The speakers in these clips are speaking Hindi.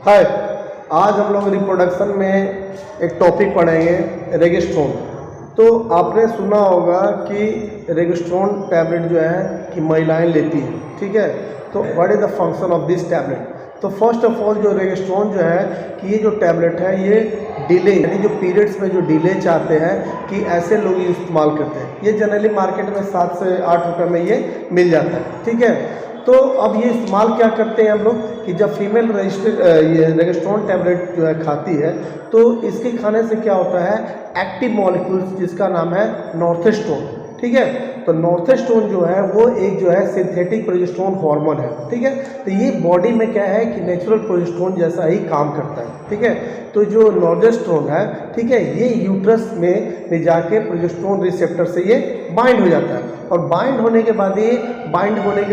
हाय, आज हम लोग रिप्रोडक्शन में एक टॉपिक पढ़ेंगे, रेगिस्ट्रोन। तो आपने सुना होगा कि रेगिस्ट्रोन टैबलेट जो है कि महिलाएं लेती हैं, ठीक है। तो what is the function of this tablet? तो फर्स्ट ऑफ ऑल जो रेगिस्ट्रोन जो है कि ये जो टैबलेट है ये डिले यानी जो पीरियड्स में जो डिले चाहते हैं कि ऐसे लोग ये इस्तेमाल करते हैं। ये जनरली मार्केट में 7 से 8 रुपये में ये मिल जाता है, ठीक है। तो अब ये इस्तेमाल क्या करते हैं हम लोग कि जब फीमेल ये रेगिस्ट्रोन टैबलेट जो है खाती है तो इसके खाने से क्या होता है, एक्टिव मॉलिक्यूल्स जिसका नाम है नॉर्थेस्ट्रोन, ठीक है। तो नॉर्थेस्ट्रोन जो है वो एक जो है सिंथेटिक प्रोजेस्टेरोन हार्मोन है, ठीक है। तो ये बॉडी में क्या है कि नेचुरल प्रोजेस्टेरोन जैसा ही काम करता है, ठीक है। तो जो नॉर्थेस्ट्रोन है, ठीक है, ये यूट्रस में ले जाके प्रोजेस्टेरोन रिसेप्टर से ये बाइंड हो जाता है और बाइंड होने के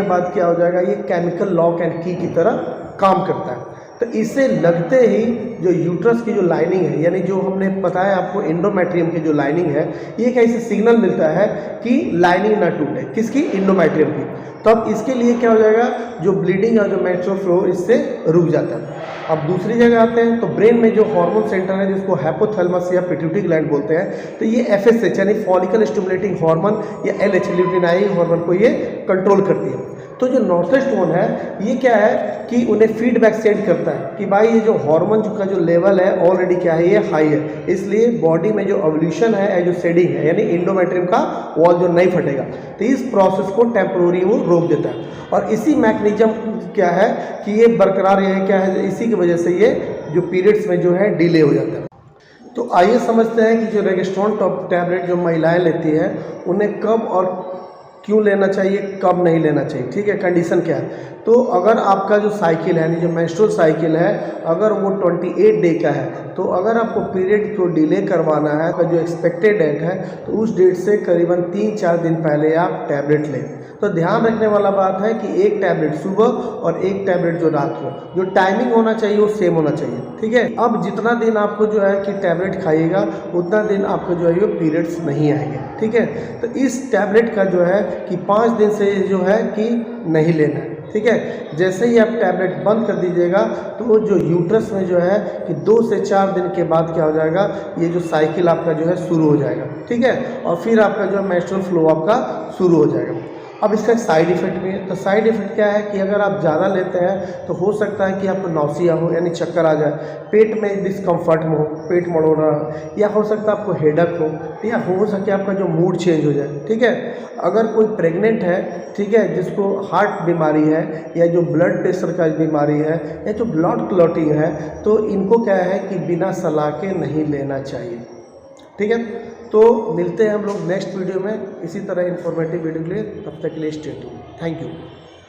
बाद क्या हो जाएगा, ये केमिकल लॉक एंड की तरह काम करता है। तो इससे लगते ही जो यूट्रस की जो लाइनिंग है, यानी जो हमने बताया आपको एंडोमेट्रियम की जो लाइनिंग है, ये कैसे सिग्नल मिलता है कि लाइनिंग ना टूटे, किसकी, एंडोमेट्रियम की। तो अब इसके लिए क्या हो जाएगा, जो ब्लीडिंग और जो मेंस्ट्रुअल फ्लो इससे रुक जाता है। अब दूसरी जगह आते हैं तो ब्रेन में जो हार्मोन सेंटर है जिसको हाइपोथैलेमस या पिट्यूटरी ग्लैंड बोलते हैं, तो ये एफएसएच यानी फॉलिकल स्टिमुलेटिंग हार्मोन या एलएच ल्यूटिनाइजिंग हार्मोन को ये कंट्रोल करती है। तो जो नॉर्थेस्ट्रोन है ये क्या है कि उन्हें फीडबैक सेंड करता है कि भाई ये जो हार्मोन का जो लेवल है ऑलरेडी क्या है, ये हाई है, इसलिए बॉडी में जो एवोल्यूशन है, जो शेडिंग है यानी एंडोमेट्रियम का वॉल जो नहीं फटेगा, तो इस प्रोसेस को टेम्पोररी वो रोक देता है। और इसी मैकेनिज्म क्या है कि ये बरकरार है, क्या है, इसी की वजह से ये जो पीरियड्स में जो है डिले हो जाता है। तो आइए समझते हैं कि जो रेगिस्ट्रोन टैबलेट जो महिलाएं लेती हैं उन्हें कब और क्यों लेना चाहिए, कब नहीं लेना चाहिए, ठीक है, कंडीशन क्या है। तो अगर आपका जो साइकिल है यानी जो मेंस्ट्रुअल साइकिल है अगर वो 28 डे का है, तो अगर आपको पीरियड को डिले करवाना है तो जो एक्सपेक्टेड डेट है तो उस डेट से करीबन 3-4 दिन पहले आप टैबलेट लें। तो ध्यान रखने वाला बात है कि एक टैबलेट सुबह और एक टैबलेट जो रात को, जो टाइमिंग होना चाहिए वो सेम होना चाहिए, ठीक है। अब जितना दिन आपको जो है कि टैबलेट खाइएगा उतना दिन आपको जो है ये पीरियड्स नहीं आएंगे, ठीक है। तो इस टैबलेट का जो है कि 5 दिन से जो है कि नहीं लेना है, ठीक है। जैसे ही आप टैबलेट बंद कर दीजिएगा तो जो यूट्रस में जो है कि 2 से 4 दिन के बाद क्या हो जाएगा, ये जो साइकिल आपका जो है शुरू हो जाएगा, ठीक है। और फिर आपका जो है मेंस्ट्रुअल फ्लो आपका शुरू हो जाएगा। अब इसका साइड इफेक्ट भी है। तो साइड इफेक्ट क्या है कि अगर आप ज़्यादा लेते हैं तो हो सकता है कि आपको नौसिया हो यानी चक्कर आ जाए, पेट में डिस्कम्फर्ट हो, पेट मरोड़ रहा हो, या हो सकता है आपको हेडक हो, या हो सके आपका जो मूड चेंज हो जाए, ठीक है। अगर कोई प्रेग्नेंट है, ठीक है, जिसको हार्ट बीमारी है या जो ब्लड प्रेशर का बीमारी है या जो ब्लड क्लॉटिंग है, तो इनको क्या है कि बिना सलाह के नहीं लेना चाहिए, ठीक है। तो मिलते हैं हम लोग नेक्स्ट वीडियो में इसी तरह इन्फॉर्मेटिव वीडियो के लिए, तब तक के लिए स्टे ट्यून्ड। Thank you.